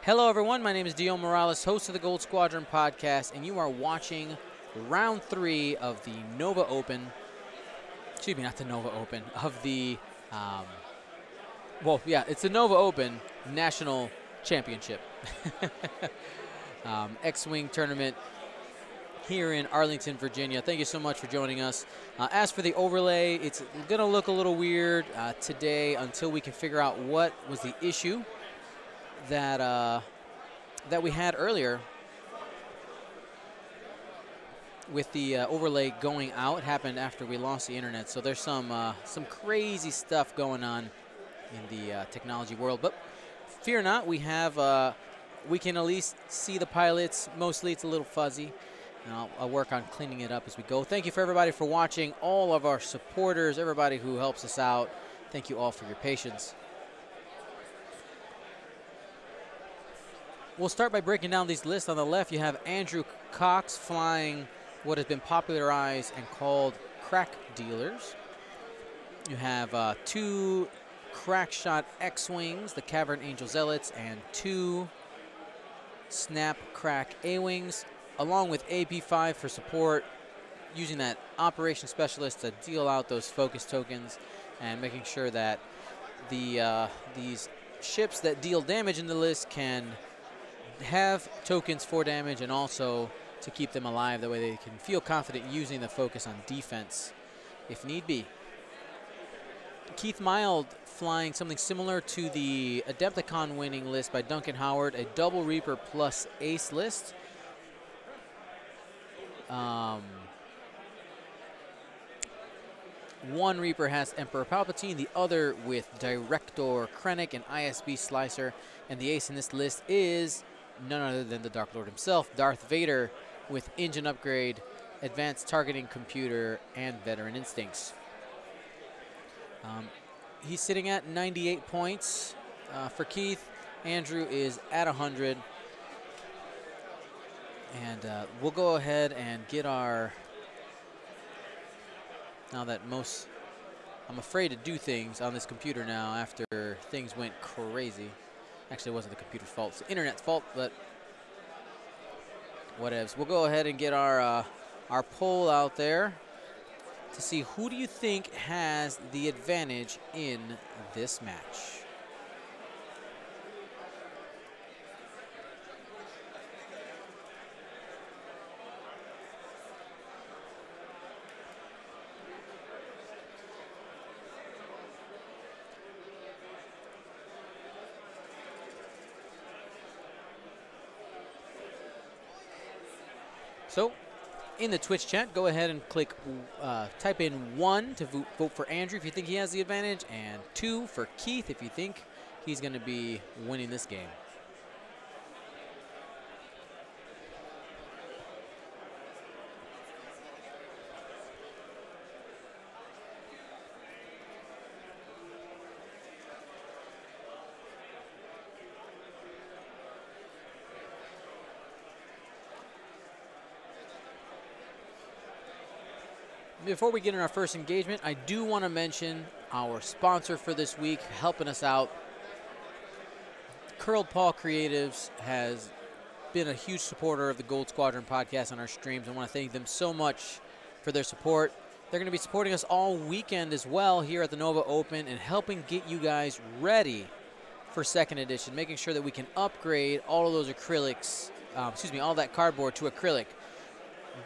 Hello, everyone. My name is Dio Morales, host of the Gold Squadron podcast, and you are watching round 3 of the Nova Open. Excuse me, not the Nova Open, of the, it's the Nova Open National Championship. X-Wing tournament here in Arlington, Virginia. Thank you so much for joining us. As for the overlay, it's going to look a little weird today until we can figure out what was the issue that we had earlier with the overlay going out. It happened after we lost the internet, so there's some crazy stuff going on in the technology world. But fear not, we have we can at least see the pilots. Mostly it's a little fuzzy. And I'll work on cleaning it up as we go. Thank you for everybody for watching, all of our supporters, everybody who helps us out. Thank you all for your patience. We'll start by breaking down these lists. On the left, you have Andrew Cox flying what has been popularized and called crack dealers. You have 2 crack shot X-Wings, the Cavern Angel Zealots, and 2 Snap Crack A-Wings, along with AP5 for support, using that Operation Specialist to deal out those focus tokens and making sure that these ships that deal damage in the list can have tokens for damage, and also to keep them alive. That way they can feel confident using the focus on defense if need be. Keith Mild flying something similar to the Adepticon winning list by Duncan Howard, a double Reaper plus Ace list. One Reaper has Emperor Palpatine, the other with Director Krennic and ISB Slicer, and the ace in this list is none other than the Dark Lord himself, Darth Vader, with engine upgrade, advanced targeting computer, and veteran instincts. He's sitting at 98 points for Keith. Andrew is at 100. And we'll go ahead and get our, now that I'm afraid to do things on this computer now after things went crazy. Actually, it wasn't the computer's fault, it's the internet's fault, but whatevs. We'll go ahead and get our poll out there to see who do you think has the advantage in this match. So, in the Twitch chat, go ahead and click, type in 1 to vote for Andrew if you think he has the advantage, and 2 for Keith if you think he's going to be winning this game. Before we get in our first engagement, I do want to mention our sponsor for this week, helping us out. Curled Paw Creatives has been a huge supporter of the Gold Squadron podcast on our streams. I want to thank them so much for their support. They're going to be supporting us all weekend as well here at the Nova Open and helping get you guys ready for second edition, making sure that we can upgrade all of those acrylics, all that cardboard to acrylic.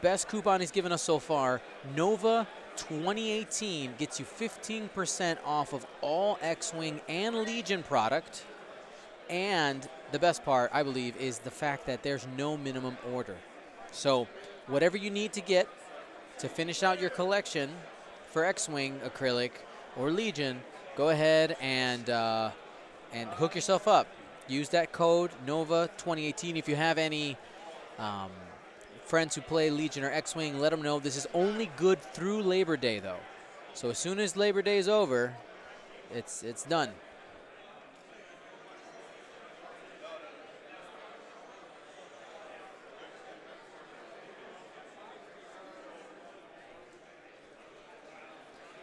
Best coupon he's given us so far, Nova 2018 gets you 15% off of all X-Wing and Legion product. And the best part, I believe, is the fact that there's no minimum order. So whatever you need to get to finish out your collection for X-Wing acrylic or Legion, go ahead and hook yourself up. Use that code Nova 2018. If you have any friends who play Legion or X-Wing, let them know this is only good through Labor Day, though. So as soon as Labor Day is over, it's done.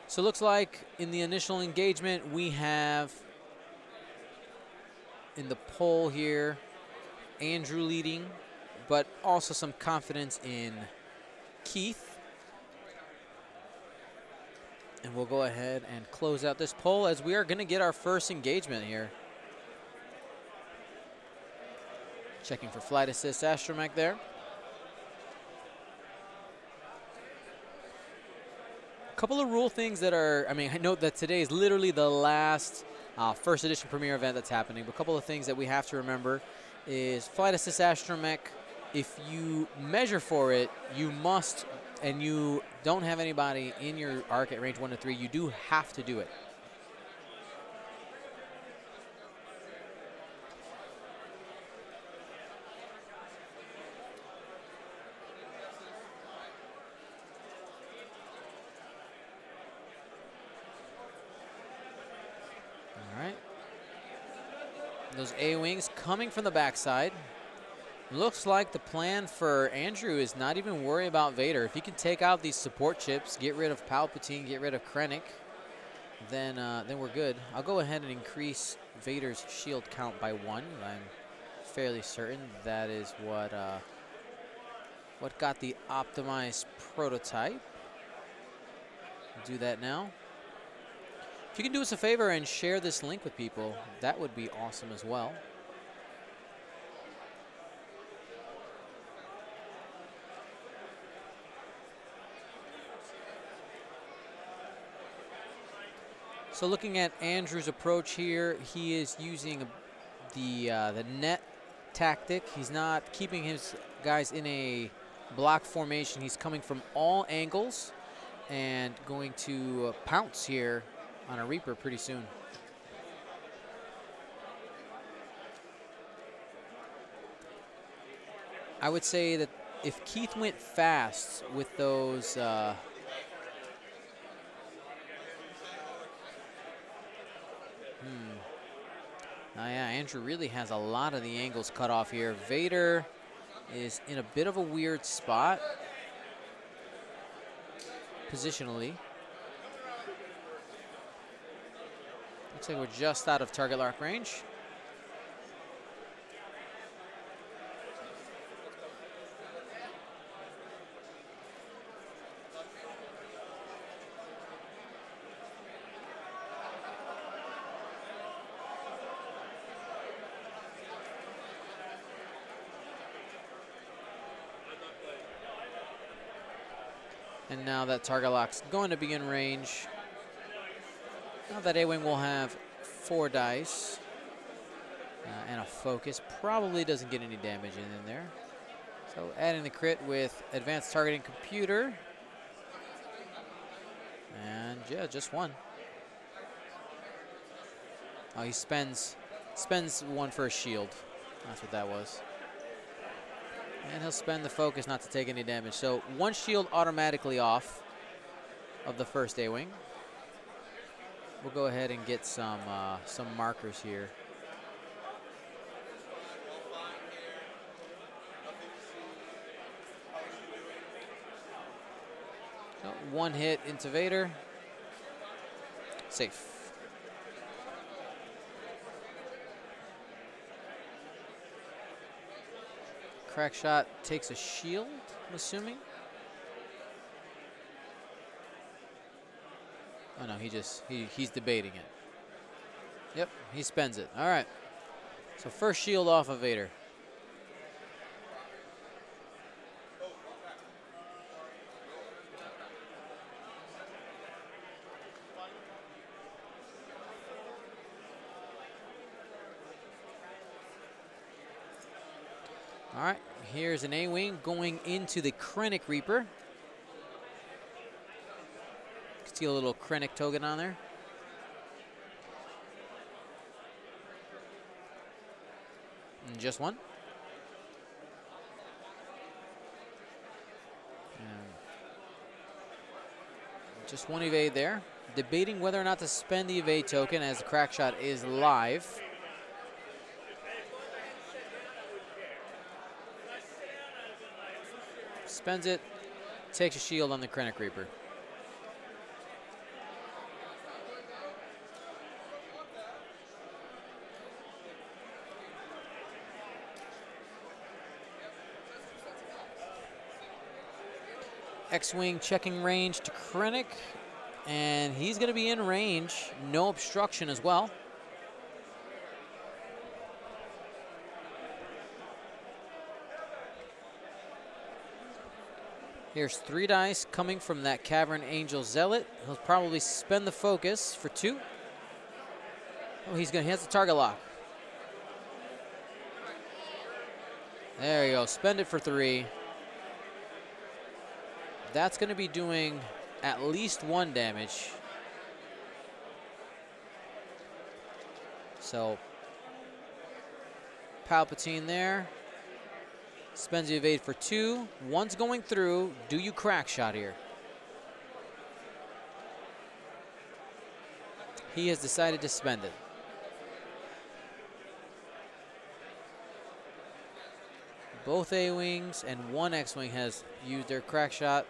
So it looks like in the initial engagement, we have in the poll here, Andrew leading, but also some confidence in Keith. And we'll go ahead and close out this poll as we are going to get our first engagement here. Checking for flight assist astromech there. A couple of rule things that are, I mean, I know that today is literally the last first edition premiere event that's happening, but a couple of things that we have to remember is flight assist astromech. If you measure for it, you must, and you don't have anybody in your arc at range 1 to 3, you do have to do it. All right. Those A-wings coming from the backside. Looks like the plan for Andrew is not even worry about Vader. If he can take out these support chips, get rid of Palpatine, get rid of Krennic, then we're good. I'll go ahead and increase Vader's shield count by 1. I'm fairly certain that is what got the optimized prototype. Do that now. If you can do us a favor and share this link with people, that would be awesome as well. So looking at Andrew's approach here, he is using the net tactic. He's not keeping his guys in a block formation. He's coming from all angles and going to pounce here on a Reaper pretty soon. I would say that if Keith went fast with those yeah, Andrew really has a lot of the angles cut off here. Vader is in a bit of a weird spot positionally. Looks like we're just out of target lock range. And now that target lock's going to be in range. Now that A-wing will have 4 dice and a focus. Probably doesn't get any damage in there. So adding the crit with advanced targeting computer. And yeah, just 1. Oh, he spends 1 for a shield. That's what that was. And he'll spend the focus not to take any damage. So 1 shield automatically off of the first A-wing. We'll go ahead and get some markers here. So 1 hit into Vader. Safe. Crack shot takes a shield, I'm assuming. Oh no, he's debating it. Yep, he spends it. All right. So first shield off of Vader. All right, here's an A-wing going into the Krennic Reaper. See a little Krennic token on there. And just 1. And just 1 evade there. Debating whether or not to spend the evade token as the crack shot is live. Spends it, takes a shield on the Krennic Reaper. X-Wing checking range to Krennic, and he's going to be in range. No obstruction as well. Here's 3 dice coming from that Cavern Angel Zealot. He'll probably spend the focus for 2. Oh, he has the target lock. There you go, spend it for 3. That's going to be doing at least 1 damage. So, Palpatine there. Spends the evade for 2. 1's going through. Do you crack shot here? He has decided to spend it. Both A-Wings and 1 X-Wing has used their crack shot.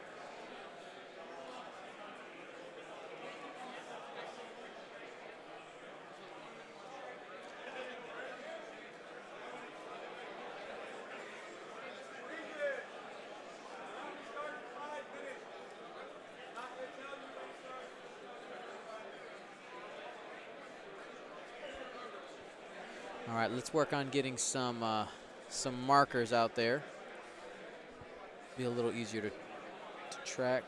All right, let's work on getting some markers out there. Be a little easier to track.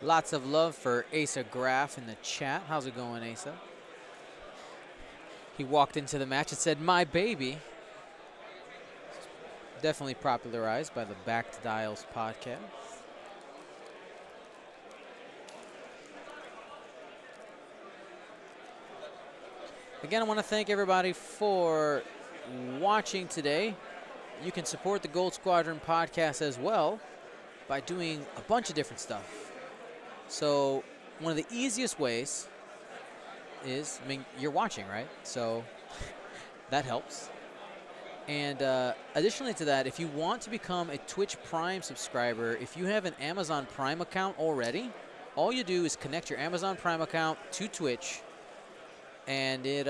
Lots of love for Asa Graff in the chat. How's it going, Asa? He walked into the match and said, "My baby." Definitely popularized by the Back to Dials podcast. Again, I want to thank everybody for watching today. You can support the Gold Squadron podcast as well by doing a bunch of different stuff. So one of the easiest ways is, I mean, you're watching, right? So that helps. And additionally to that, if you want to become a Twitch Prime subscriber, if you have an Amazon Prime account already, all you do is connect your Amazon Prime account to Twitch, and it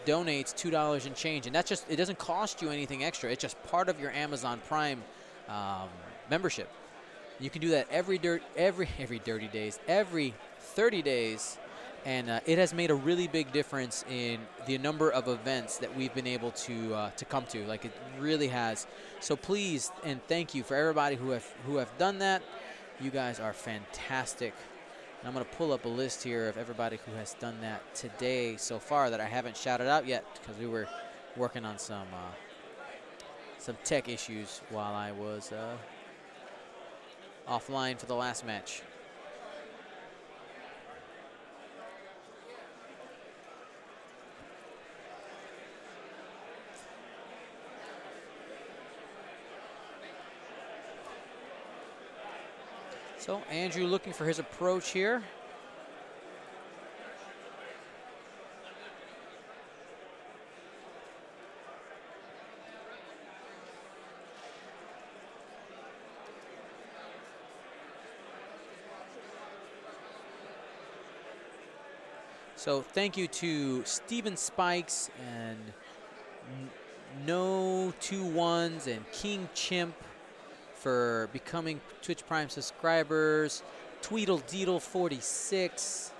donates $2 and change. And that's just, it doesn't cost you anything extra. It's just part of your Amazon Prime membership. You can do that every 30 days, and it has made a really big difference in the number of events that we've been able to come to. Like, it really has. So please and thank you for everybody who have done that. You guys are fantastic. And I'm going to pull up a list here of everybody who has done that today so far that I haven't shouted out yet, because we were working on some tech issues while I was offline for the last match. So Andrew looking for his approach here. So thank you to Steven Spikes and No 21s and King Chimp for becoming Twitch Prime subscribers. Tweedle 46.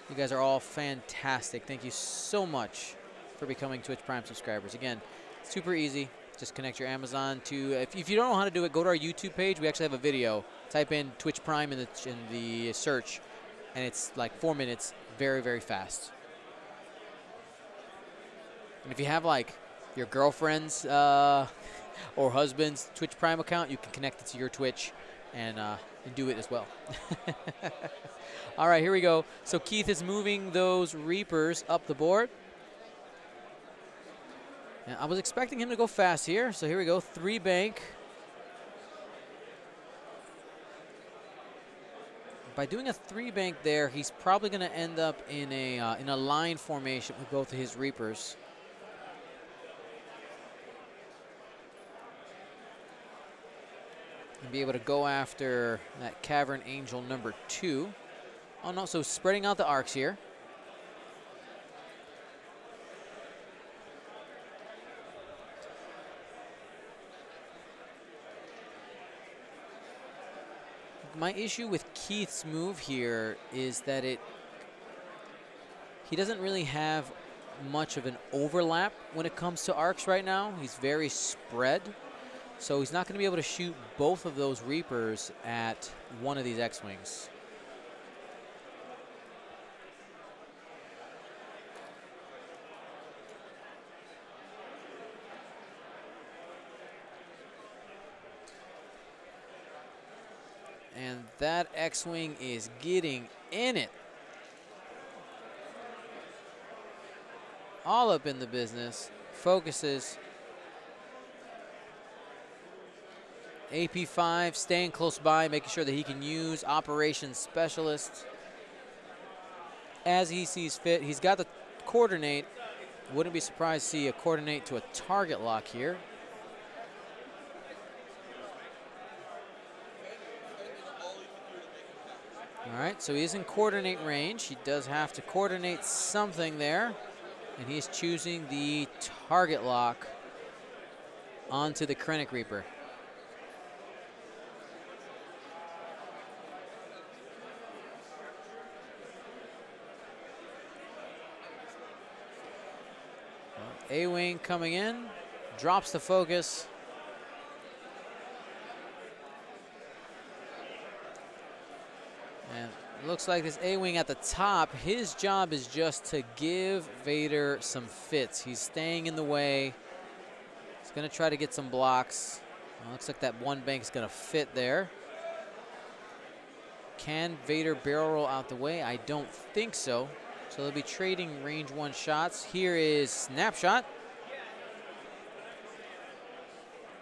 You guys are all fantastic. Thank you so much for becoming Twitch Prime subscribers. Again, super easy. Just connect your Amazon to, if you don't know how to do it, go to our YouTube page. We actually have a video. Type in Twitch Prime in the search, and it's like 4 minutes. Very, very fast. And if you have like your girlfriend's or husband's Twitch Prime account, you can connect it to your Twitch and do it as well. All right, here we go. So Keith is moving those Reapers up the board. And I was expecting him to go fast here, so here we go, 3 bank. By doing a 3 bank there, he's probably going to end up in a line formation with both of his Reapers. And be able to go after that Cavern Angel number 2. Oh no, so spreading out the arcs here. My issue with Keith's move here is that he doesn't really have much of an overlap when it comes to arcs right now. He's very spread, so he's not going to be able to shoot both of those Reapers at one of these X-Wings. And that X-Wing is getting in it. All up in the business. Focuses. AP5 staying close by, making sure that he can use Operations Specialist as he sees fit. He's got the coordinate. Wouldn't be surprised to see a coordinate to a target lock here. All right, so he's in coordinate range. He does have to coordinate something there, and he's choosing the target lock onto the Krennic Reaper. A-Wing coming in, drops the focus. And it looks like this A-Wing at the top, his job is just to give Vader some fits. He's staying in the way. He's going to try to get some blocks. Well, looks like that 1 bank is going to fit there. Can Vader barrel roll out the way? I don't think so. So they'll be trading range 1 shots. Here is Snapshot.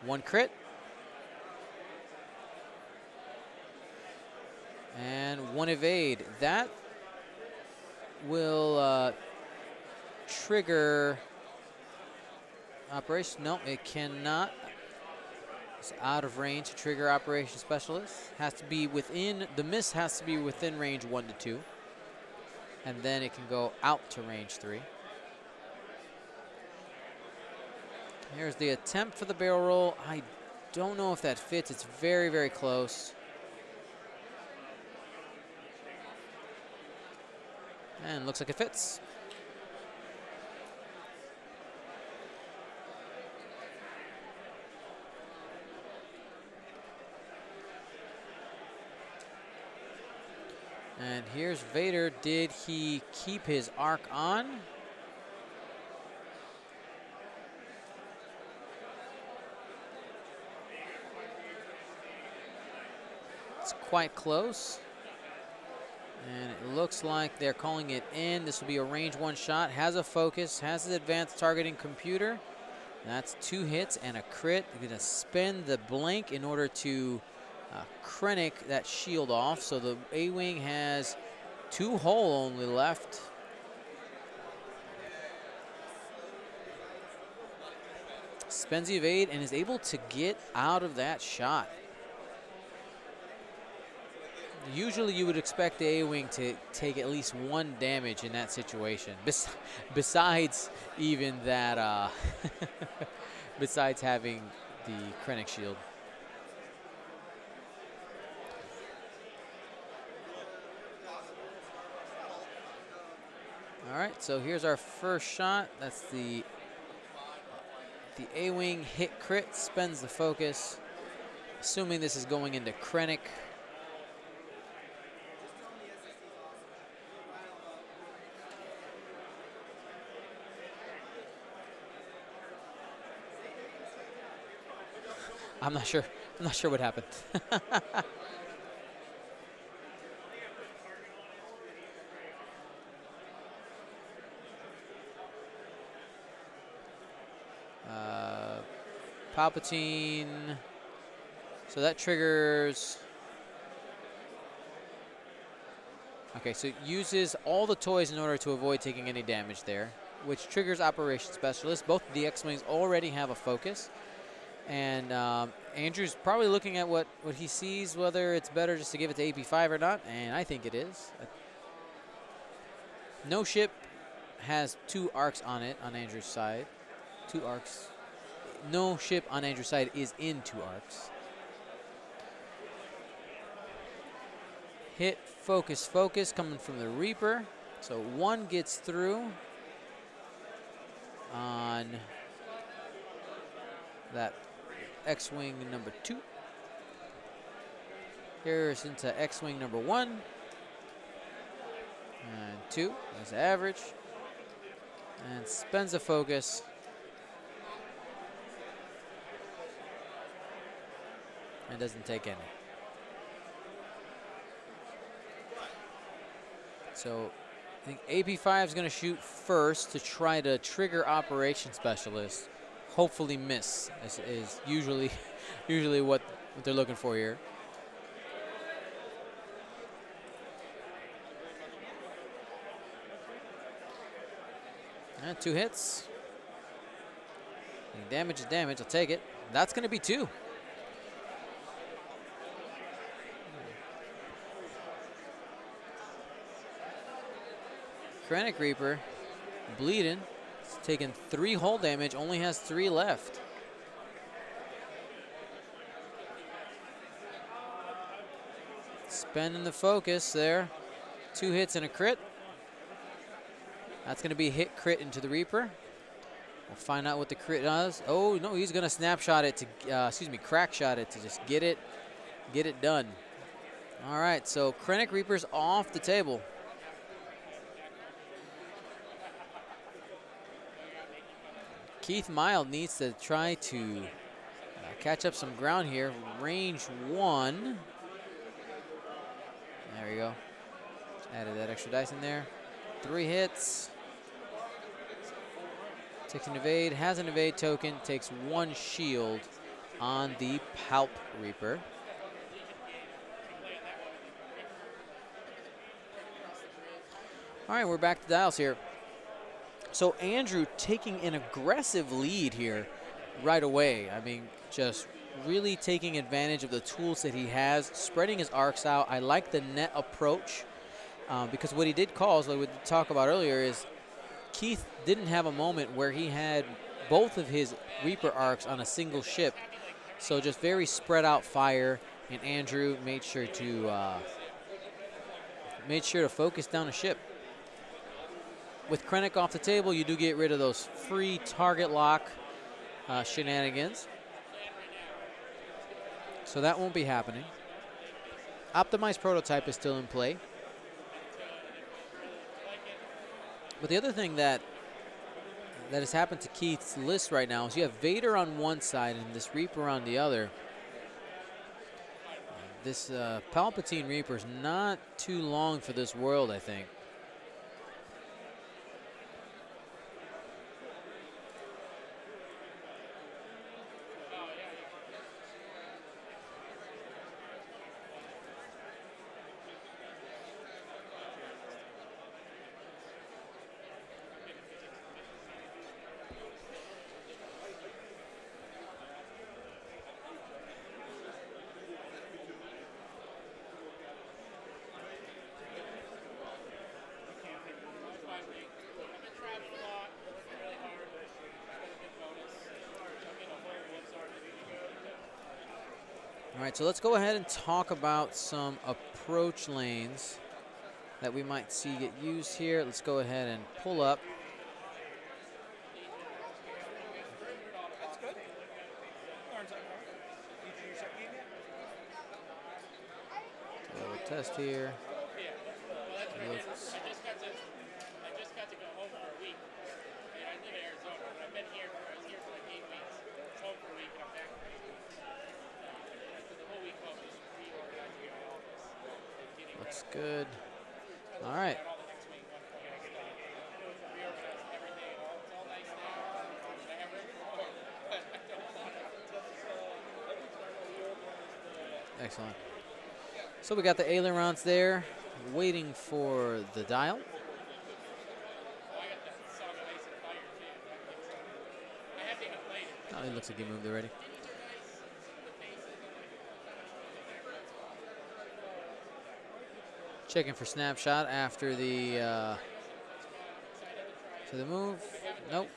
1 crit. And 1 evade. That will trigger operation. No, it cannot. It's out of range to trigger Operation Specialist. Has to be within, the miss has to be within range 1 to 2. And then it can go out to range 3. Here's the attempt for the barrel roll. I don't know if that fits. It's very, very close. And looks like it fits. And here's Vader. Did he keep his arc on? It's quite close. And it looks like they're calling it in. This will be a range 1 shot. Has a focus, has his advanced targeting computer. That's 2 hits and a crit. You're gonna spend the blank in order to Krennic that shield off. So the A-Wing has 2 hull only left. Spends the evade and is able to get out of that shot. Usually you would expect the A-Wing to take at least 1 damage in that situation. Besides even that, besides having the Krennic shield. All right, so here's our first shot. That's the A-Wing hit crit, spends the focus. Assuming this is going into Krennic. I'm not sure. I'm not sure what happened. Palpatine. So that triggers. Okay, so it uses all the toys in order to avoid taking any damage there, which triggers Operation Specialist. Both of the X-Wings already have a focus. And Andrew's probably looking at what he sees, whether it's better just to give it to AP5 or not, and I think it is. No ship has 2 arcs on it on Andrew's side. 2 arcs. No ship on Andrew's side is in 2 arcs. Hit, focus, focus coming from the Reaper. So 1 gets through on that X-Wing number 2. Here's into X-Wing number 1. And 2, that's average. And spends a focus. And doesn't take any. So I think AP5 is going to shoot first to try to trigger Operation Specialist. Hopefully miss is usually what they're looking for here. And 2 hits. And damage is damage. I'll take it. That's going to be 2. Krennic Reaper bleeding. It's taken 3 hull damage. Only has 3 left. Spending the focus there. 2 hits and a crit. That's going to be hit crit into the Reaper. We'll find out what the crit does. Oh, no, he's going to snapshot it to, crack shot it to just get it done. All right, so Krennic Reaper's off the table. Keith Mild needs to try to catch up some ground here. Range 1. There we go. Just added that extra dice in there. 3 hits. Takes an evade, has an evade token, takes 1 shield on the Palp Reaper. All right, we're back to dials here. So Andrew taking an aggressive lead here right away. I mean, just really taking advantage of the tools that he has, spreading his arcs out. I like the net approach because what he did cause, like we talked about earlier, is Keith didn't have a moment where he had both of his Reaper arcs on a single ship. So just very spread out fire, and Andrew made sure to focus down a ship. With Krennic off the table, you do get rid of those free target lock shenanigans. So that won't be happening. Optimized prototype is still in play. But the other thing that has happened to Keith's list right now is you have Vader on one side and this Reaper on the other. This Palpatine Reaper is not too long for this world, I think. All right, so let's go ahead and talk about some approach lanes that we might see get used here. Let's go ahead and pull up. So we'll test here. I just got to go home for a week. I live in Arizona, but I've been here. I was here for like 8 weeks. Home for a week, and I'm back. Looks good. All right. Excellent. So we got the ailerons there, waiting for the dial. Oh, it looks like he moved already. Checking for snapshot after the move. Nope.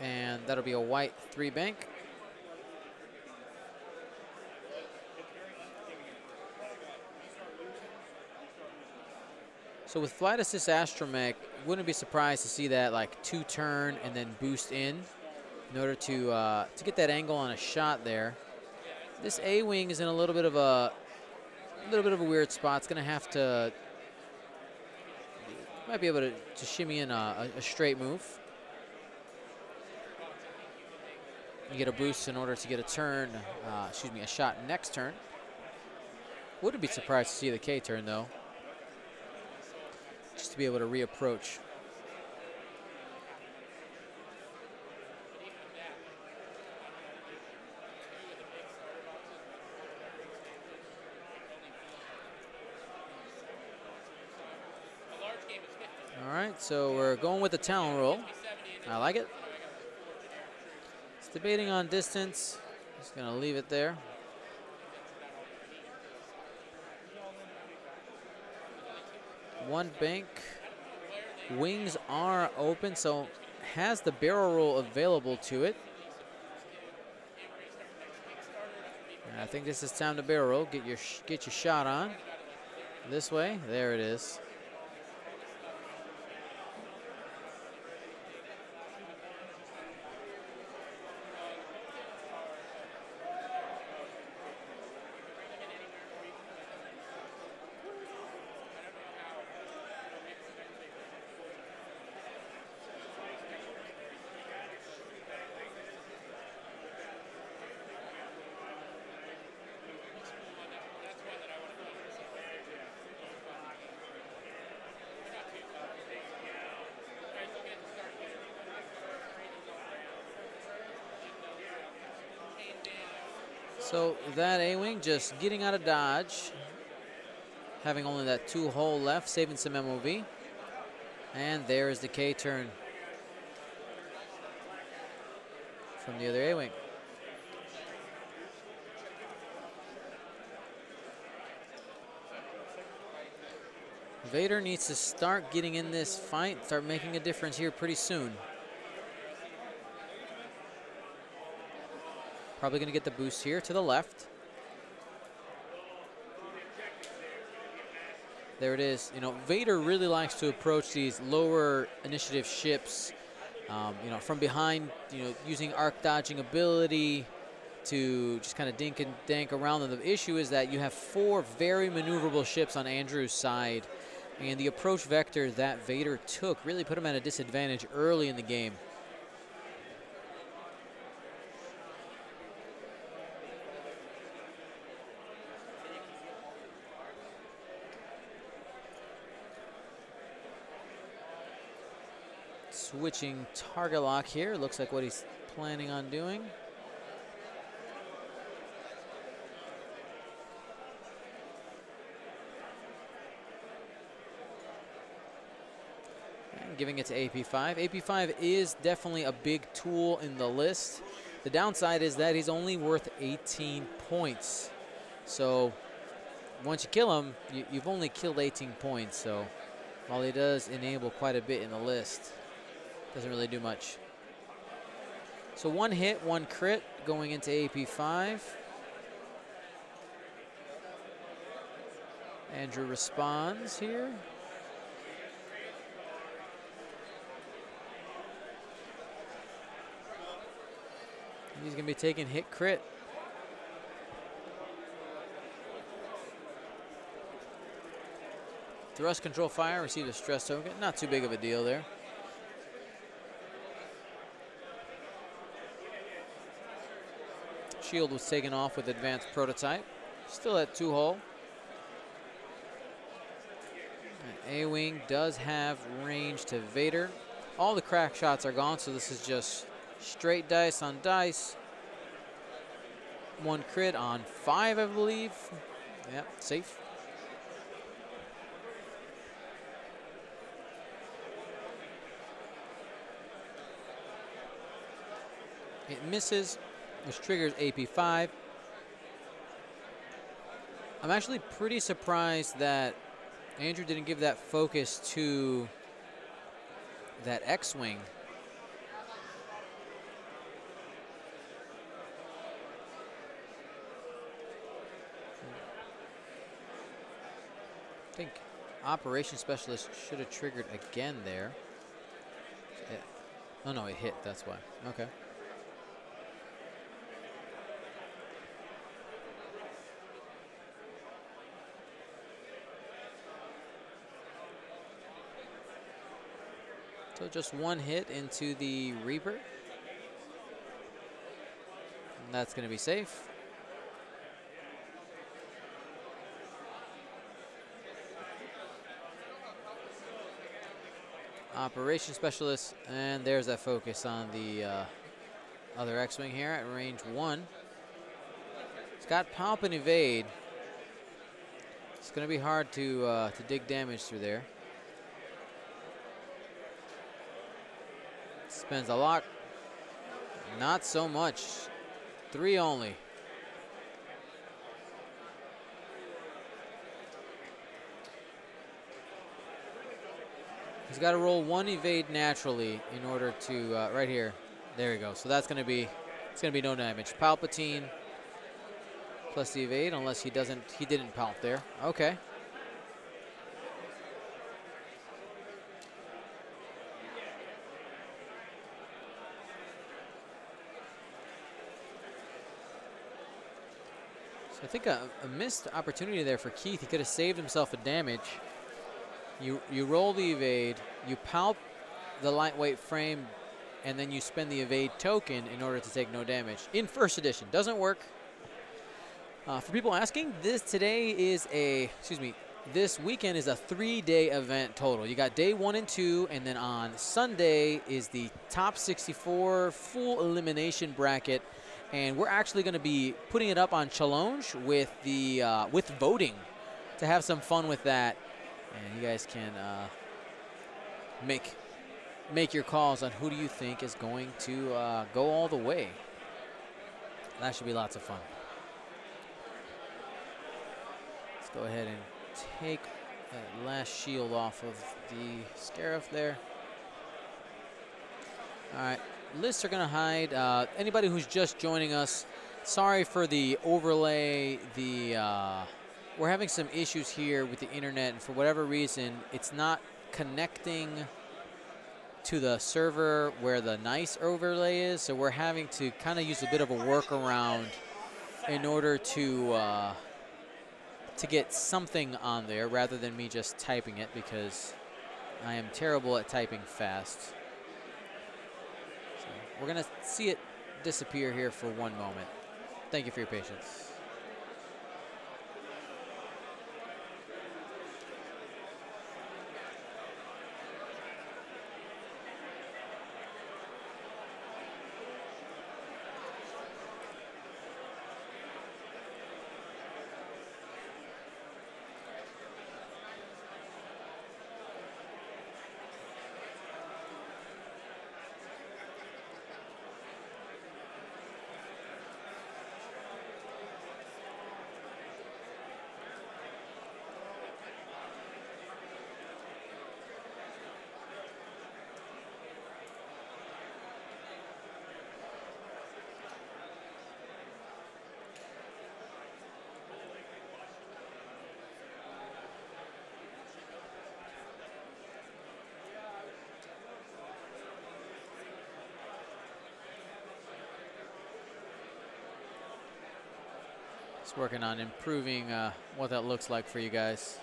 And that'll be a white 3 bank. So with Flight Assist Astromech, wouldn't be surprised to see that like 2 turn and then boost in order to get that angle on a shot there. This A-wing is in a little bit of a weird spot. It's gonna have to, might be able to shimmy in a straight move. You get a boost in order to get a turn, a shot next turn. Wouldn't be surprised to see the K turn though, just to be able to reapproach. All right, so we're going with the talon roll. I like it. It's debating on distance. Just gonna leave it there. One bank. Wings are open, so has the barrel roll available to it. And I think this is time to barrel roll. Get your shot on. This way. There it is. So that A-wing just getting out of dodge, having only that 2 hole left, saving some MOV. And there is the K turn from the other A-wing. Vader needs to start getting in this fight, start making a difference here pretty soon. Probably going to get the boost here to the left. There it is. You know, Vader really likes to approach these lower initiative ships, you know, from behind, you know, using arc dodging ability to just kind of dink and dank around them. The issue is that you have 4 very maneuverable ships on Andrew's side, and the approach vector that Vader took really put him at a disadvantage early in the game. Switching target lock here. Looks like what he's planning on doing. And giving it to AP5. AP5 is definitely a big tool in the list. The downside is that he's only worth 18 points. So once you kill him, you've only killed 18 points. So while he does enable quite a bit in the list, doesn't really do much. So 1 hit, 1 crit going into AP5. Andrew responds here. He's going to be taking hit crit. Thrust control fire, received a stress token. Not too big of a deal there. Shield was taken off with advanced prototype. Still at 2-hole. A-Wing does have range to Vader. All the crack shots are gone, so this is just straight dice on dice. 1 crit on 5, I believe. Yep, safe. It misses, which triggers AP5. I'm actually pretty surprised that Andrew didn't give that focus to that X-Wing. I think Operations Specialist should have triggered again there. Oh no, it hit, that's why. Okay. So just 1 hit into the Reaper. And that's going to be safe. Operations Specialist, and there's that focus on the other X-Wing here at range 1. It's got Pop and Evade. It's going to be hard to dig damage through there. Spends a lot. Not so much. 3 only. He's got to roll 1 evade naturally in order to, right here. There we go. So that's going to be, it's going to be no damage. Palpatine plus the evade, unless he didn't palp there. Okay. So I think a missed opportunity there for Keith. He could have saved himself a damage. You roll the evade, you palp the lightweight frame, and then you spend the evade token in order to take no damage. In first edition, doesn't work. For people asking, this weekend is a 3-day event total. You got day 1 and 2, and then on Sunday is the top 64 full elimination bracket. And we're actually going to be putting it up on Challenge with the with voting to have some fun with that. And you guys can make your calls on who do you think is going to go all the way. That should be lots of fun. Let's go ahead and take that last shield off of the Scarif there. All right, lists are gonna hide. Anybody who's just joining us, sorry for the overlay. We're having some issues here with the internet, and for whatever reason, it's not connecting to the server where the nice overlay is, so we're having to kind of use a bit of a workaround in order to get something on there rather than me just typing it, because I am terrible at typing fast. So we're gonna see it disappear here for one moment. Thank you for your patience. Just working on improving what that looks like for you guys.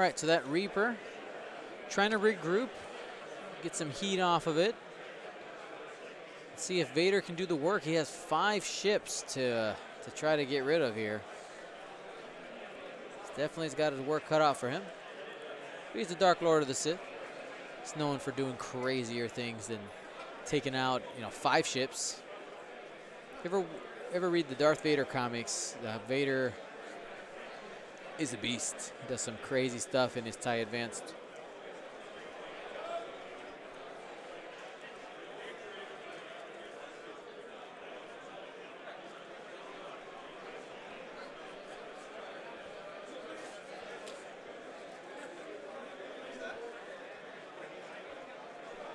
right, so that Reaper trying to regroup, get some heat off of it. Let's see if Vader can do the work. He has 5 ships to try to get rid of here. Definitely has got his work cut out for him. But he's the Dark Lord of the Sith. He's known for doing crazier things than taking out, 5 ships. Ever read the Darth Vader comics? Vader is a beast. He does some crazy stuff in his TIE Advanced.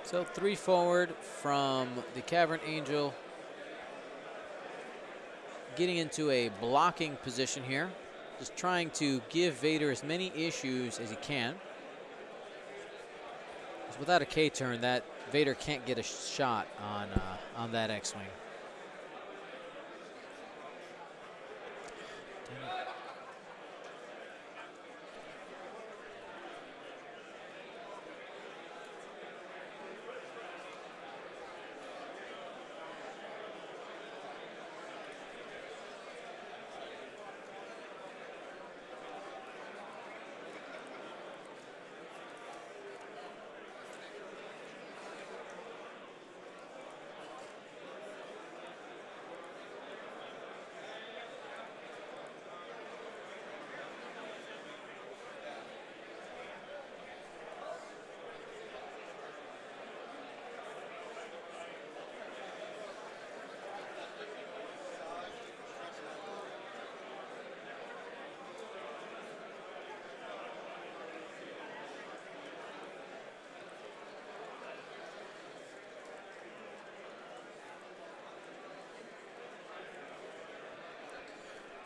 So 3 forward from the Cavern Angel. Getting into a blocking position here. Just trying to give Vader as many issues as he can. Because without a K-turn, that Vader can't get a shot on that X-Wing.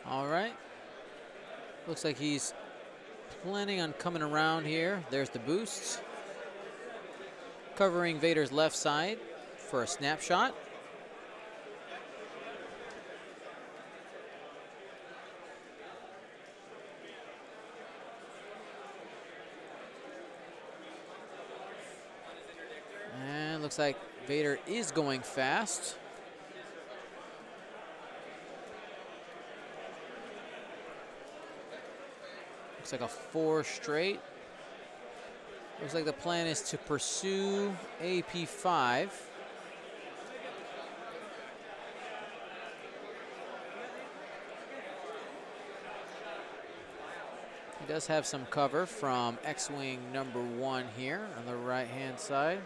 All right. Looks like he's planning on coming around here. There's the boosts. Covering Vader's left side for a snapshot. And looks like Vader is going fast. Looks like a 4 straight. Looks like the plan is to pursue AP5. He does have some cover from X-Wing number 1 here on the right-hand side.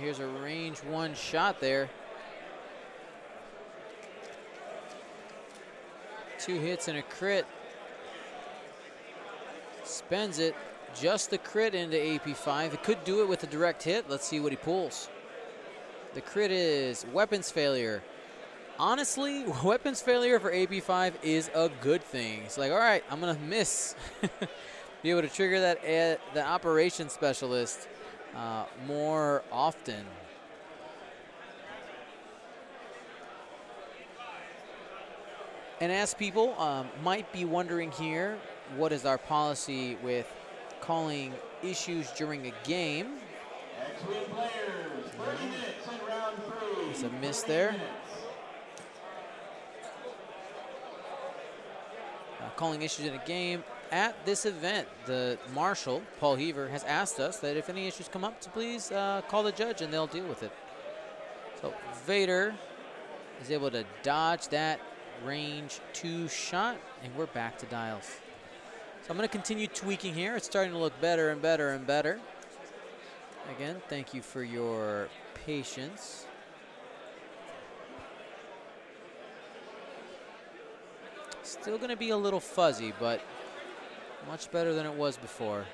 Here's a range 1 shot there. 2 hits and a crit. Spends it. Just the crit into AP5. It could do it with a direct hit. Let's see what he pulls. The crit is weapons failure. Honestly, weapons failure for AP5 is a good thing. It's like, all right, I'm going to miss. Be able to trigger that the operations specialist more often. And as people might be wondering here, what is our policy with calling issues during a game? X-Wing players, 30 minutes in round 3. It's a miss there. Calling issues in a game. At this event, the Marshal, Paul Heaver, has asked us that if any issues come up, to please call the judge and they'll deal with it. So Vader is able to dodge that range 2 shot, and we're back to dials. So I'm going to continue tweaking here. It's starting to look better and better and better. Again, thank you for your patience. Still going to be a little fuzzy, but much better than it was before.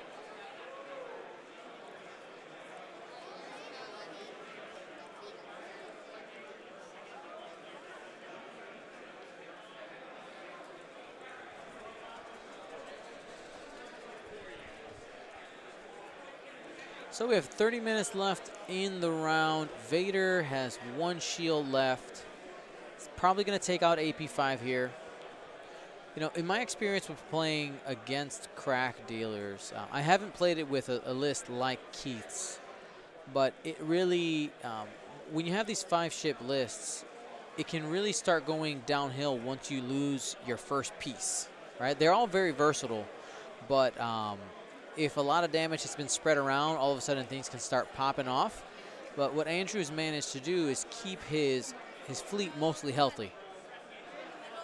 So we have 30 minutes left in the round. Vader has 1 shield left. He's probably going to take out AP5 here. You know, in my experience with playing against crack dealers, I haven't played it with a list like Keith's, but it really, when you have these 5-ship lists, it can really start going downhill once you lose your first piece, right? They're all very versatile, but if a lot of damage has been spread around, all of a sudden things can start popping off. But what Andrew's managed to do is keep his fleet mostly healthy.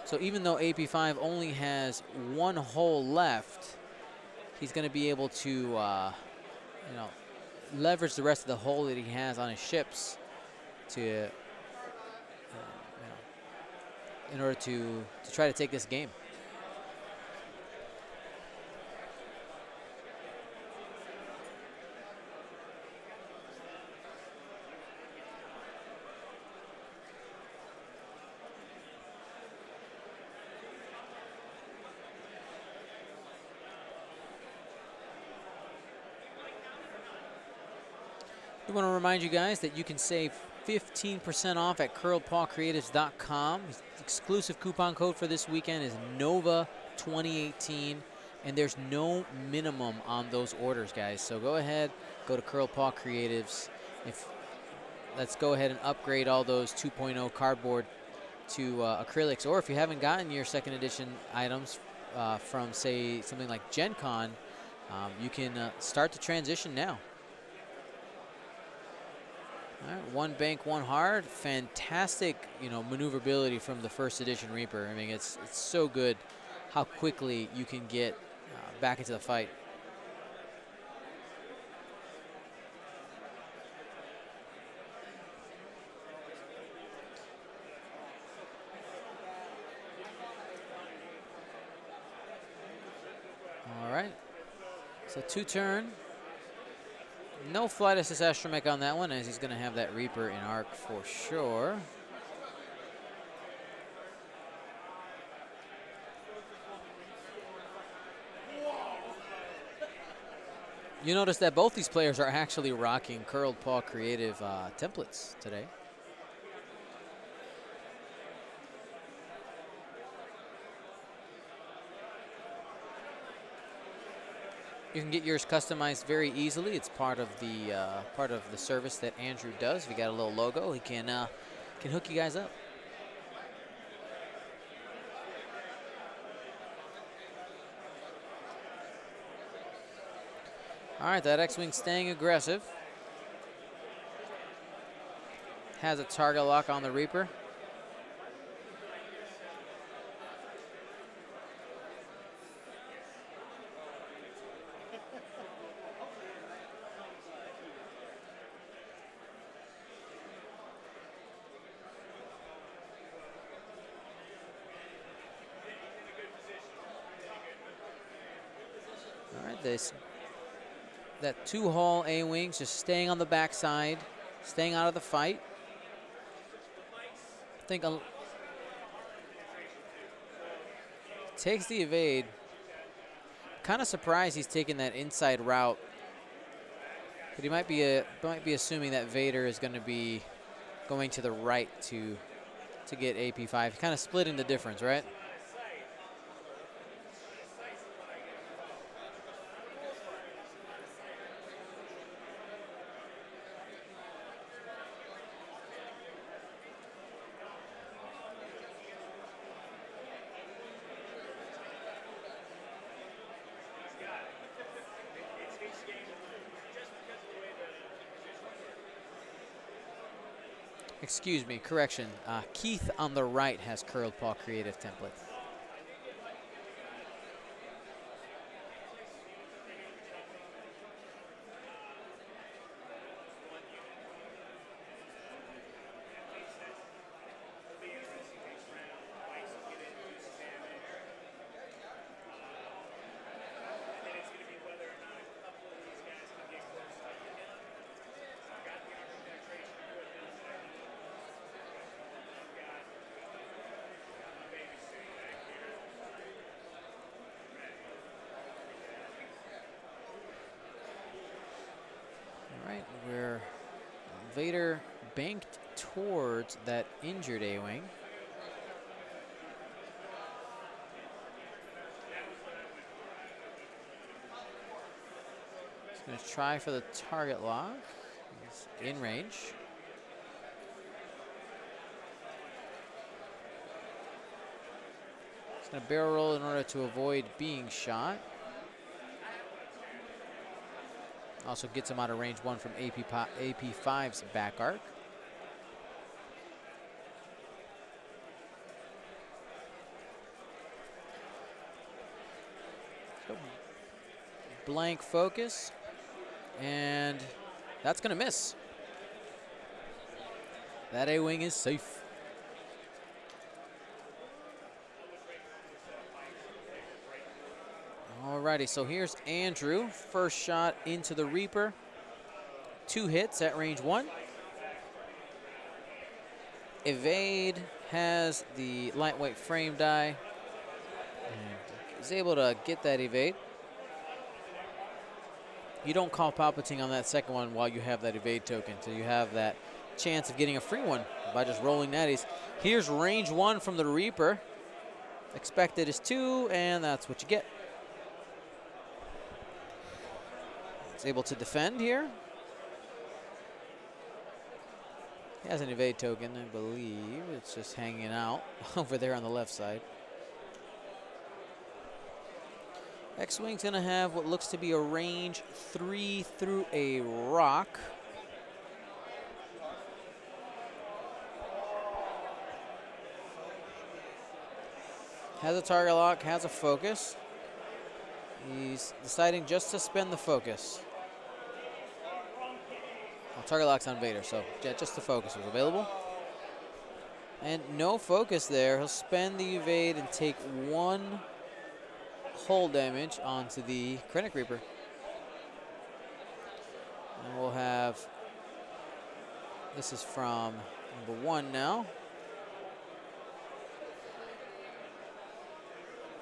So even though AP5 only has 1 hull left, he's going to be able to, you know, leverage the rest of the hull that he has on his ships to, you know, in order to try to take this game. We want to remind you guys that you can save 15% off at curledpawcreatives.com. Exclusive coupon code for this weekend is NOVA2018, and there's no minimum on those orders, guys. So go ahead, go to Curled Paw Creatives. Let's go ahead and upgrade all those 2.0 cardboard to acrylics, or if you haven't gotten your 2nd edition items from, say, something like Gen Con, you can start to transition now. All right, 1 bank, 1 hard. Fantastic, you know, maneuverability from the 1st edition Reaper. I mean, it's so good how quickly you can get back into the fight. All right, so 2-turn. No flight assist astromech on that one, as he's going to have that Reaper in arc for sure. You notice that both these players are actually rocking Curled Paw Creative templates today. You can get yours customized very easily. It's part of the service that Andrew does. If you got a little logo, he can hook you guys up. All right, that X-Wing staying aggressive. Has a target lock on the Reaper. That 2-hull A-Wings just staying on the backside, staying out of the fight. I think takes the evade. Kind of surprised he's taking that inside route, but he might be assuming that Vader is going to be going to the right to get AP5. Kind of splitting the difference, right? Excuse me, correction. Keith on the right has Curled Paw Creative template. Vader banked towards that injured A-wing. He's going to try for the target lock. He's in range. He's going to barrel roll in order to avoid being shot. Also gets him out of range 1 from AP5's back arc. So blank focus, and that's going to miss. That A-wing is safe. Alrighty, so here's Andrew. First shot into the Reaper. 2 hits at range 1. Evade has the lightweight frame die. And is able to get that evade. You don't call Palpatine on that second one while you have that evade token, so you have that chance of getting a free one by just rolling natties. Here's range 1 from the Reaper. Expected is 2, and that's what you get. He's able to defend here. He has an evade token, I believe. It's just hanging out over there on the left side. X-Wing's gonna have what looks to be a range 3 through a rock. Has a target lock, has a focus. He's deciding just to spend the focus. Well, target lock's on Vader, so yeah, just the focus was available. And no focus there. He'll spend the evade and take 1 hull damage onto the Krennic Reaper. And we'll have, this is from number 1 now.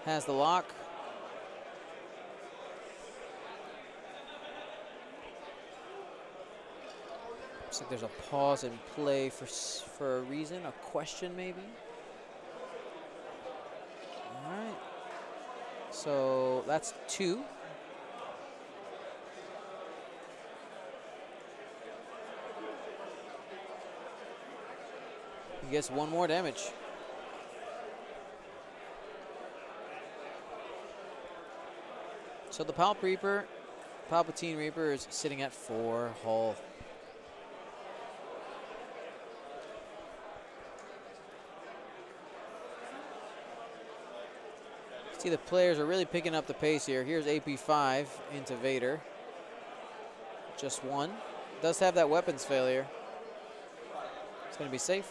Has the lock. Looks like there's a pause in play for a reason, a question maybe. All right. So that's 2. He gets 1 more damage. So the Palpatine Reaper is sitting at 4 hull. See, the players are really picking up the pace here. Here's AP5 into Vader. Just 1. Does have that weapons failure. It's going to be safe.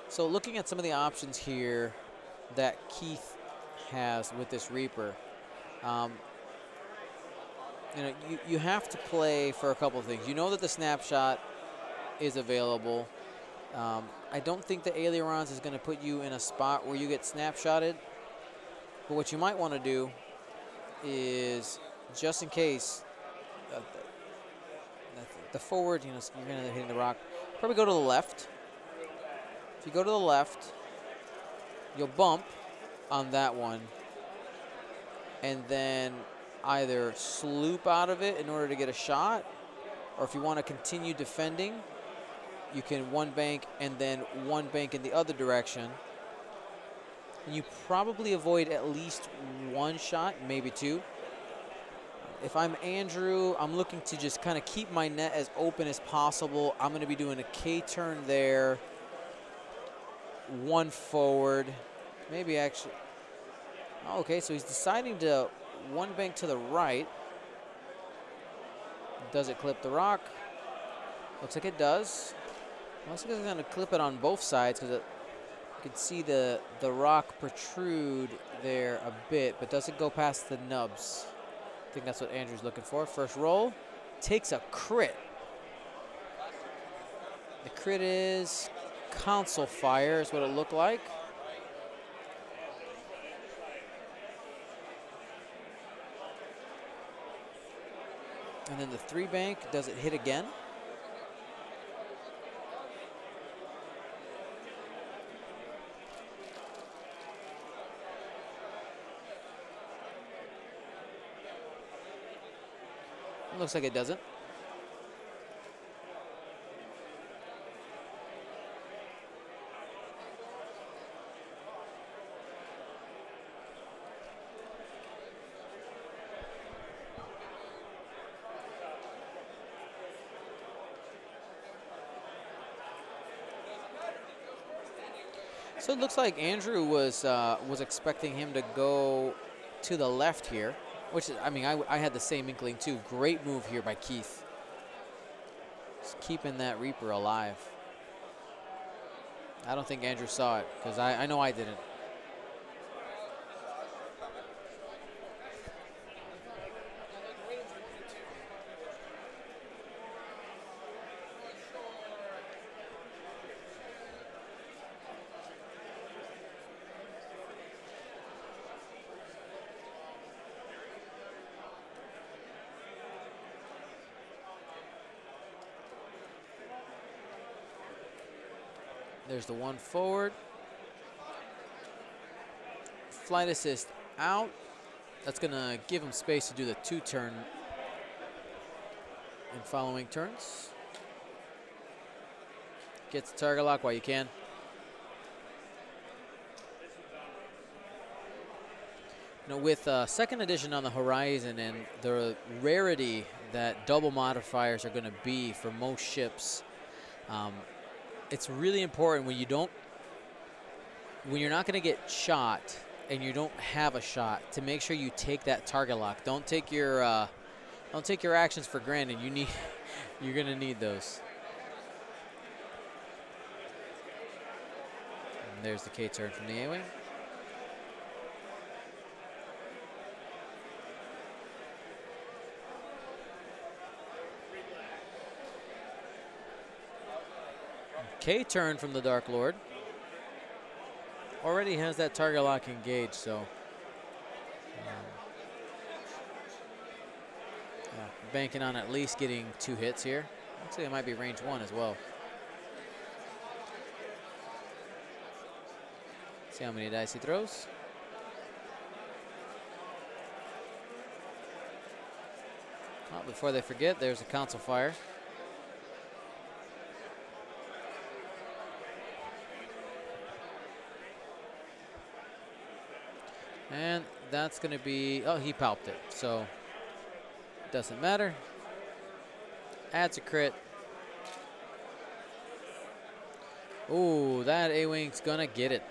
So looking at some of the options here that Keith has with this Reaper, you know, you have to play for a couple of things. You know that the snapshot is available. I don't think the ailerons is going to put you in a spot where you get snapshotted. But what you might want to do is, just in case, the forward, you know, you're going to hit the rock. Probably go to the left. If you go to the left, you'll bump on that one, and then either sloop out of it in order to get a shot, or if you want to continue defending, you can 1 bank and then 1 bank in the other direction. And you probably avoid at least 1 shot, maybe 2. If I'm Andrew, I'm looking to just kind of keep my net as open as possible. I'm going to be doing a K-turn there, 1 forward, maybe actually. Oh, okay, so he's deciding to 1 bank to the right. Does it clip the rock? Looks like it does. Looks like it's going to clip it on both sides, because you can see the rock protrude there a bit, but does it go past the nubs? I think that's what Andrew's looking for. First roll, takes a crit. crit is console fire is what it looked like. And then the 3 bank, does it hit again? Looks like it doesn't. So it looks like Andrew was expecting him to go to the left here, which is, I mean, I had the same inkling too. Great move here by Keith. Just keeping that Reaper alive. I don't think Andrew saw it, because I know I didn't. There's the 1 forward. Flight assist out. That's gonna give him space to do the 2-turn in following turns. Gets the target lock while you can. You know, with 2nd edition on the horizon and the rarity that double modifiers are gonna be for most ships, it's really important when you're not going to get shot and you don't have a shot to make sure you take that target lock. Don't take your actions for granted. You're going to need those. And there's the K turn from the A-wing. K-turn from the Dark Lord. Already has that target lock engaged, so yeah, banking on at least getting 2 hits here. Looks like it might be range 1 as well. See how many dice he throws. Oh, before they forget, there's a console fire. And that's going to be, oh, he palped it, so doesn't matter. Adds a crit. Ooh, that A-wing's going to get it.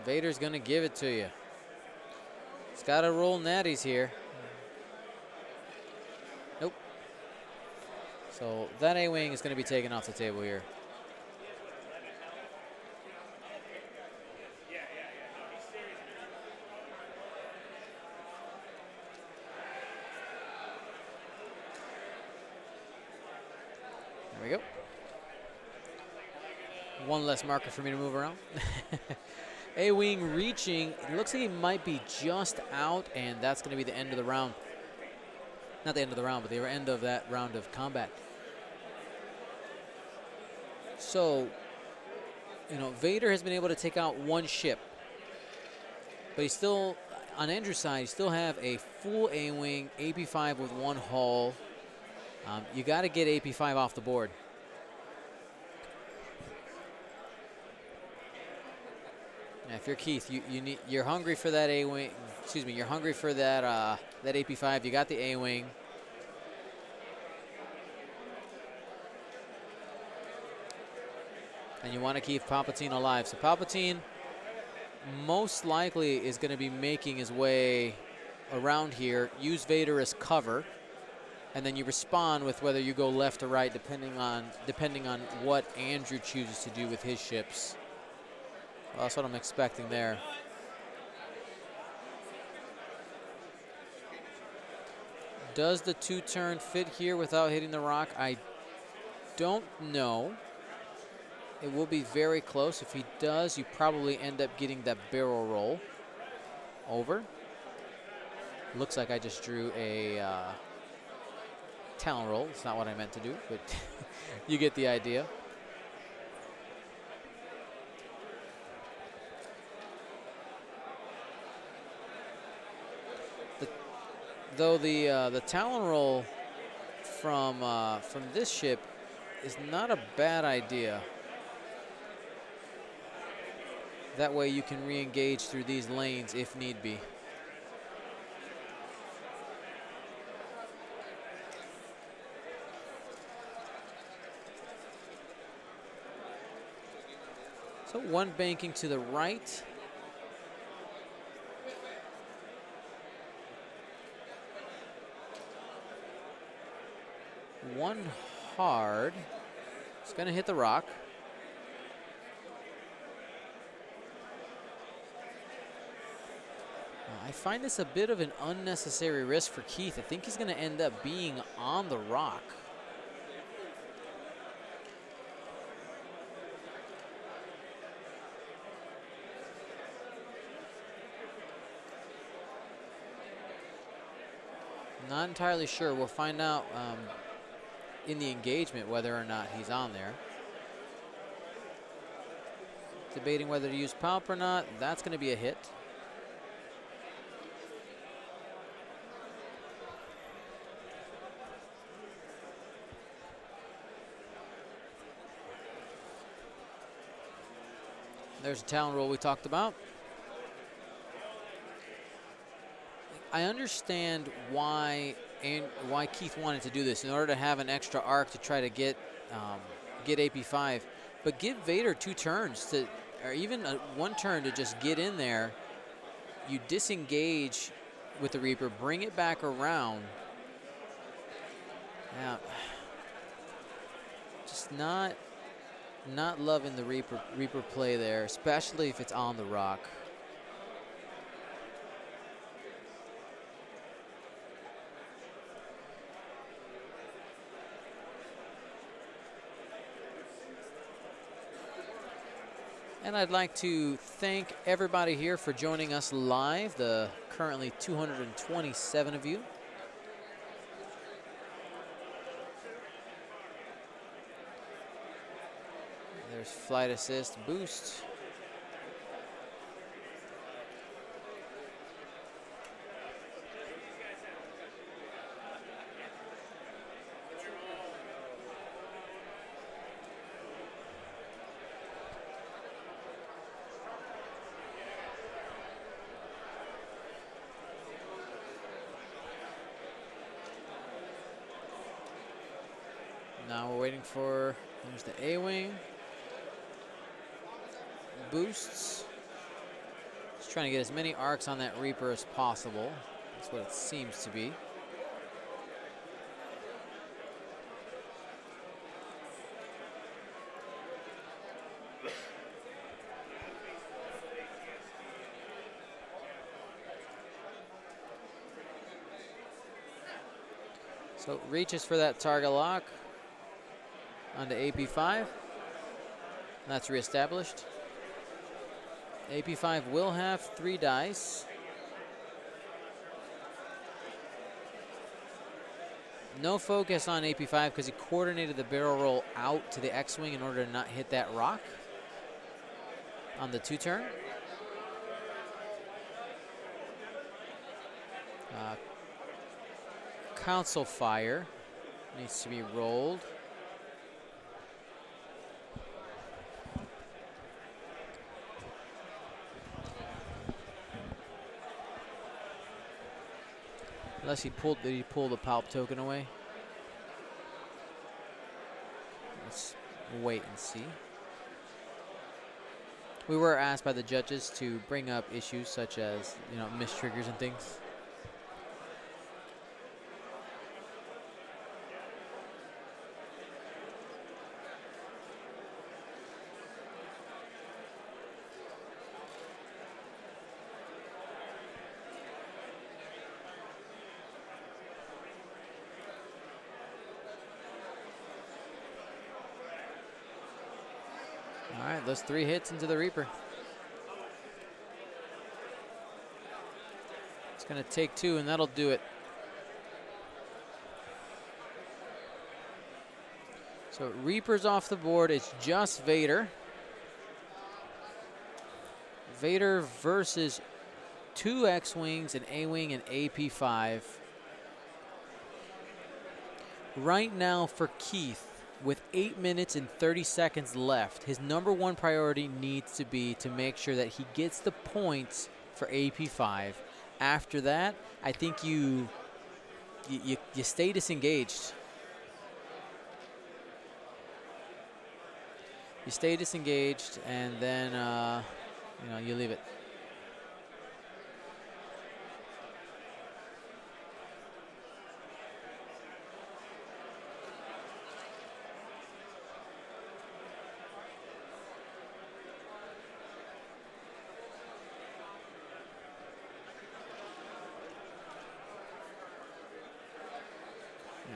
Vader's going to give it to you. It's got to roll natties here. Nope. So that A-wing is going to be taken off the table here. There we go. 1 less marker for me to move around. A-wing reaching. It looks like he might be just out, and that's going to be the end of the round. Not the end of the round, but the end of that round of combat. So, you know, Vader has been able to take out 1 ship, but he's still, on Andrew's side, you still have a full A-wing, AP5 with 1 hull. You got to get AP5 off the board. Now, if you're Keith, you're hungry for that A-wing. Excuse me, you're hungry for that that AP5. You got the A-wing. And you want to keep Palpatine alive. So Palpatine most likely is going to be making his way around here. Use Vader as cover. And then you respond with whether you go left or right, depending on what Andrew chooses to do with his ships. Well, that's what I'm expecting there. Does the 2-turn fit here without hitting the rock? don't know. It will be very close. If he does, you probably end up getting that barrel roll over. Looks like I just drew a talon roll. It's not what I meant to do, but you get the idea. Though the talon roll from this ship is not a bad idea. That way you can re-engage through these lanes if need be. So one banking to the right. One hard. It's going to hit the rock. I find this a bit of an unnecessary risk for Keith. I think he's going to end up being on the rock. Not entirely sure. We'll find out in the engagement whether or not he's on there. Debating whether to use Palp or not. That's going to be a hit. There's a talon roll we talked about. I understand why Keith wanted to do this in order to have an extra arc to try to get AP5, but give Vader 2 turns to, or even one turn to just get in there. You disengage with the Reaper, bring it back around. Now, just not loving the Reaper play there, especially if it's on the rock. And I'd like to thank everybody here for joining us live, the currently 227 of you. There's flight assist boost. Now we're waiting for, there's the A-wing. Boosts. Just trying to get as many arcs on that Reaper as possible. That's what it seems to be. So reaches for that target lock onto AP5. That's reestablished. AP5 will have 3 dice. No focus on AP5 because he coordinated the barrel roll out to the X-Wing in order to not hit that rock on the 2-turn. Council fire needs to be rolled. Unless did he pull the Palp token away? Let's wait and see. We were asked by the judges to bring up issues such as, you know, missed triggers and things. those 3 hits into the Reaper. It's going to take 2, and that'll do it. So Reaper's off the board. It's just Vader. Vader versus 2 X-Wings, an A-Wing, and AP-5. Right now for Keith, with 8 minutes and 30 seconds left, his #1 priority needs to be to make sure that he gets the points for AP-5. After that, I think you stay disengaged. You stay disengaged, and then you know, you leave it.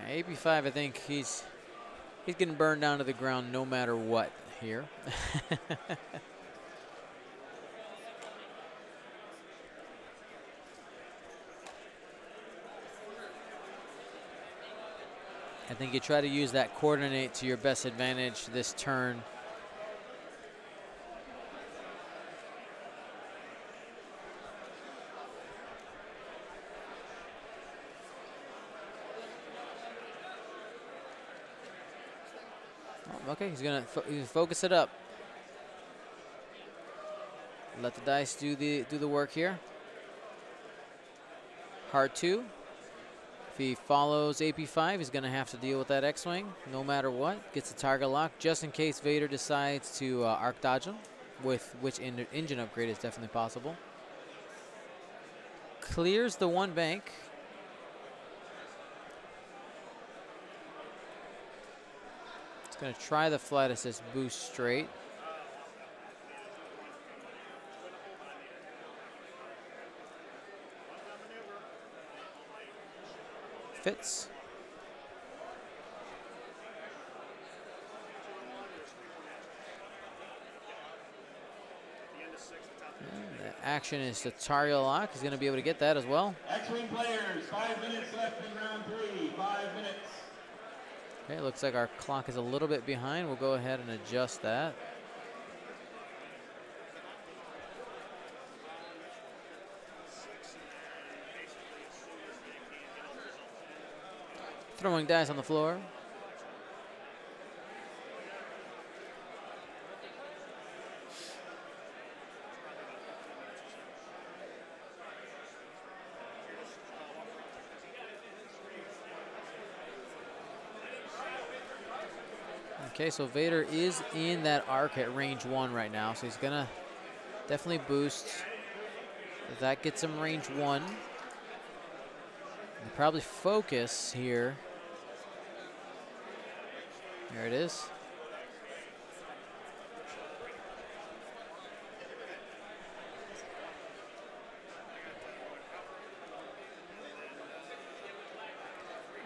AP-5, I think he's getting burned down to the ground no matter what here. I think you try to use that coordinate to your best advantage this turn. Okay, he's gonna focus it up. Let the dice do the work here. Hard 2. If he follows AP-5, he's gonna have to deal with that X-Wing no matter what. Gets the target lock just in case Vader decides to arc dodge him, with which engine upgrade is definitely possible. Clears the 1 bank. Going to try the flight assist boost straight. Fits. And the action is the target lock. He's going to be able to get that as well. X-Wing players, 5 minutes left in round 3. 5 minutes. Okay, looks like our clock is a little bit behind. We'll go ahead and adjust that. Throwing dice on the floor. Okay, so Vader is in that arc at range 1 right now, so he's gonna definitely boost. If that gets him range 1. He'll probably focus here. There it is.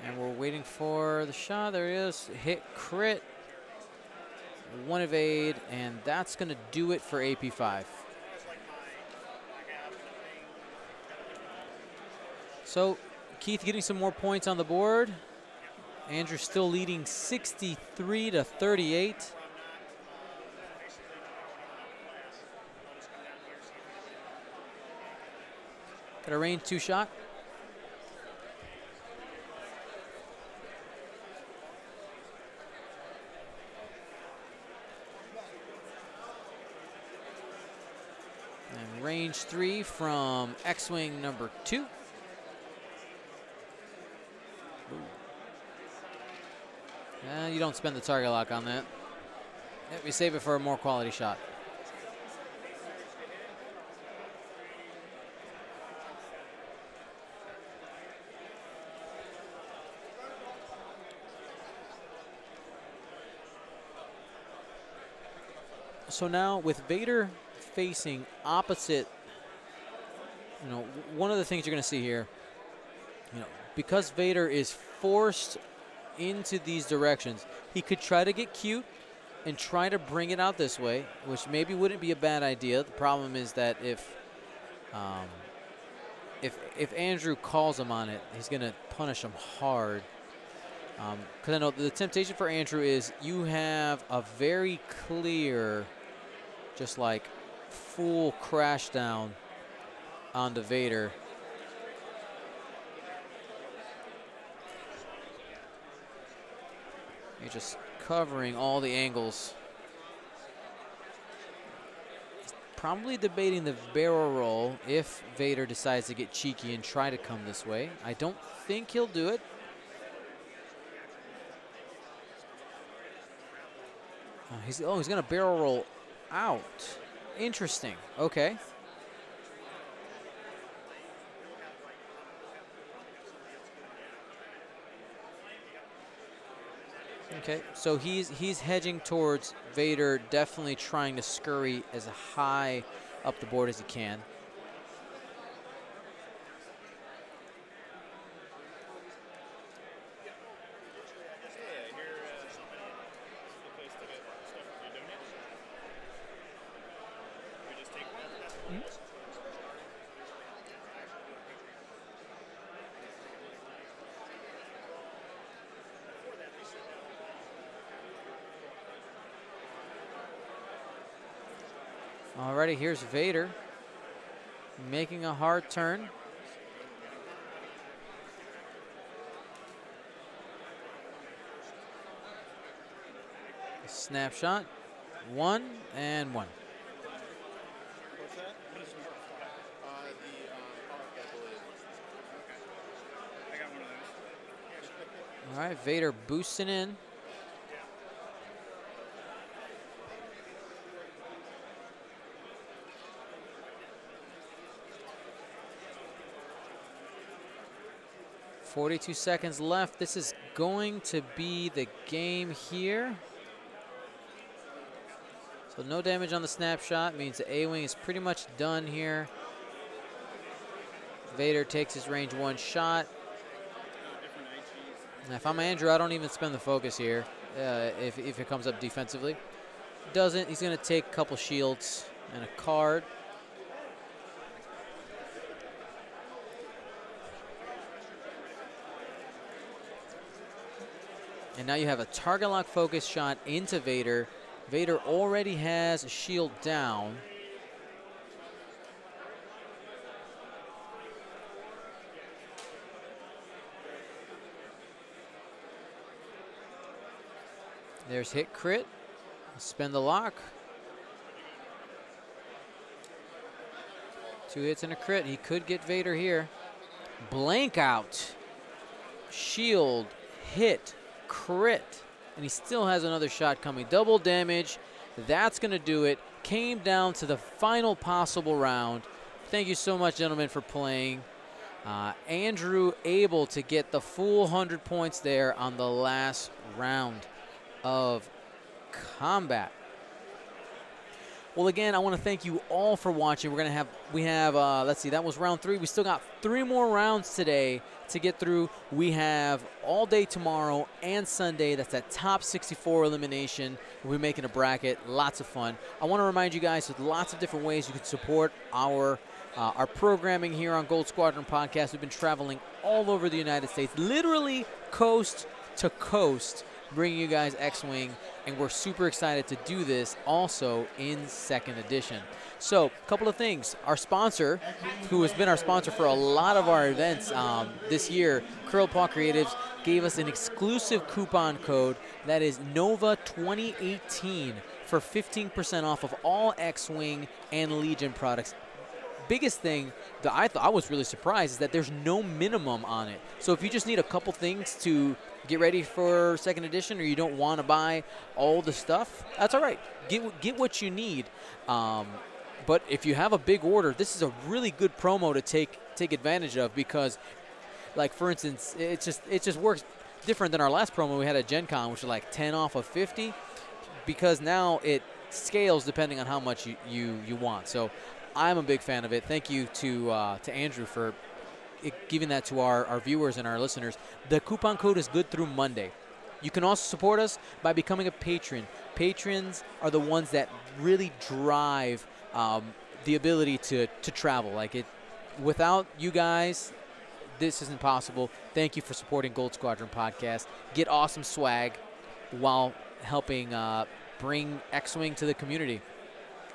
And we're waiting for the shot. There it is. Hit crit. 1 evade, and that's going to do it for AP-5. So Keith getting some more points on the board. Andrew still leading 63-38. Got a range 2 shot. And range 3 from X-Wing number 2. You don't spend the target lock on that. We save it for a more quality shot. So now with Vader facing opposite, one of the things you're going to see here, because Vader is forced into these directions, he could try to get cute and try to bring it out this way, which maybe wouldn't be a bad idea. The problem is that if Andrew calls him on it, he's going to punish him hard. Because I know the temptation for Andrew is you have a very clear, just like full crash down onto Vader. You're just covering all the angles. He's probably debating the barrel roll if Vader decides to get cheeky and try to come this way. I don't think he'll do it. He's going to barrel roll out. Interesting. Okay. Okay, so he's hedging towards Vader, definitely trying to scurry as high up the board as he can. Alrighty, here's Vader making a hard turn. Snapshot, 1 and 1. What's that? What is the park, I believe. Okay. I got one of those. All right, Vader boosting in. .42 seconds left. This is going to be the game here. So no damage on the snapshot means the A-wing is pretty much done here. Vader takes his range 1 shot. Now, if I'm Andrew, I don't even spend the focus here if it comes up defensively. Doesn't, he's going to take a couple shields and a card. And now you have a target lock focus shot into Vader. Vader already has a shield down. There's hit crit. Spend the lock. 2 hits and a crit. He could get Vader here. Blank out. Shield. Hit. Crit. And he still has another shot coming. Double damage. That's going to do it. Came down to the final possible round. Thank you so much, gentlemen, for playing. Andrew able to get the full 100 points there on the last round of combat. Well, again, I want to thank you all for watching. We have let's see, that was round 3. We still got 3 more rounds today to get through. We have all day tomorrow and Sunday. That's that top 64 elimination. We're making a bracket. Lots of fun. I want to remind you guys of lots of different ways you can support our programming here on Gold Squadron Podcast. We've been traveling all over the United States, literally coast to coast, bringing you guys X-Wing, and we're super excited to do this also in 2nd edition. So, a couple of things. Our sponsor, who has been our sponsor for a lot of our events this year, Curl Paw Creatives, gave us an exclusive coupon code that is NOVA2018 for 15% off of all X-Wing and Legion products. Biggest thing that I was really surprised is that there's no minimum on it. So if you just need a couple things to get ready for 2nd edition, or you don't want to buy all the stuff, that's all right. Get what you need. But if you have a big order, this is a really good promo to take advantage of, because, like, for instance, it just works different than our last promo we had at Gen Con, which was like 10 off of 50, because now it scales depending on how much you want. So I'm a big fan of it. Thank you to Andrew for giving that to our viewers and our listeners. The coupon code is good through Monday. You can also support us by becoming a patron. Patrons are the ones that really drive the ability to travel. Without you guys, this isn't possible. Thank you for supporting Gold Squadron Podcast. Get awesome swag while helping bring X-Wing to the community.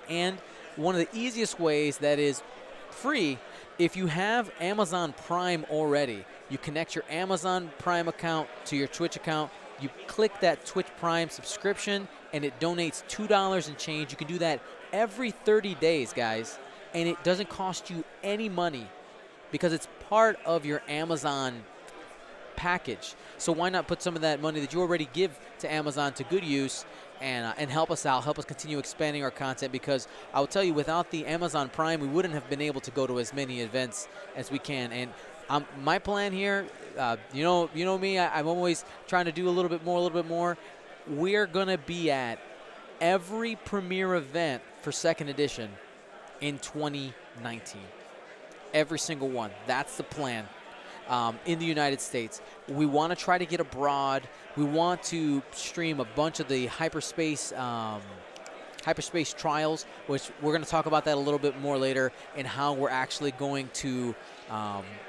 And one of the easiest ways that is free, if you have Amazon Prime already, you connect your Amazon Prime account to your Twitch account, you click that Twitch Prime subscription, and it donates $2 and change. You can do that every 30 days, guys, and it doesn't cost you any money because it's part of your Amazon package. So why not put some of that money that you already give to Amazon to good use and help us out, help us continue expanding our content, because I will tell you, without the Amazon Prime, we wouldn't have been able to go to as many events as we can. And my plan here, you know me, I'm always trying to do a little bit more. We're going to be at every premiere event for 2nd edition in 2019. Every single one. That's the plan. In the United States. We want to try to get abroad. We want to stream a bunch of the hyperspace trials, which we're going to talk about that a little bit more later, and how we're actually going to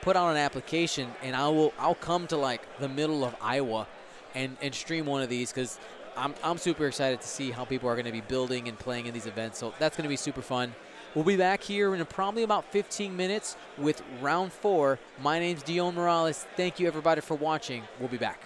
put out an application, and I'll come to like the middle of Iowa and stream one of these, because I'm super excited to see how people are going to be building and playing in these events. So that's going to be super fun. We'll be back here in probably about 15 minutes with round 4. My name's Dion Morales. Thank you, everybody, for watching. We'll be back.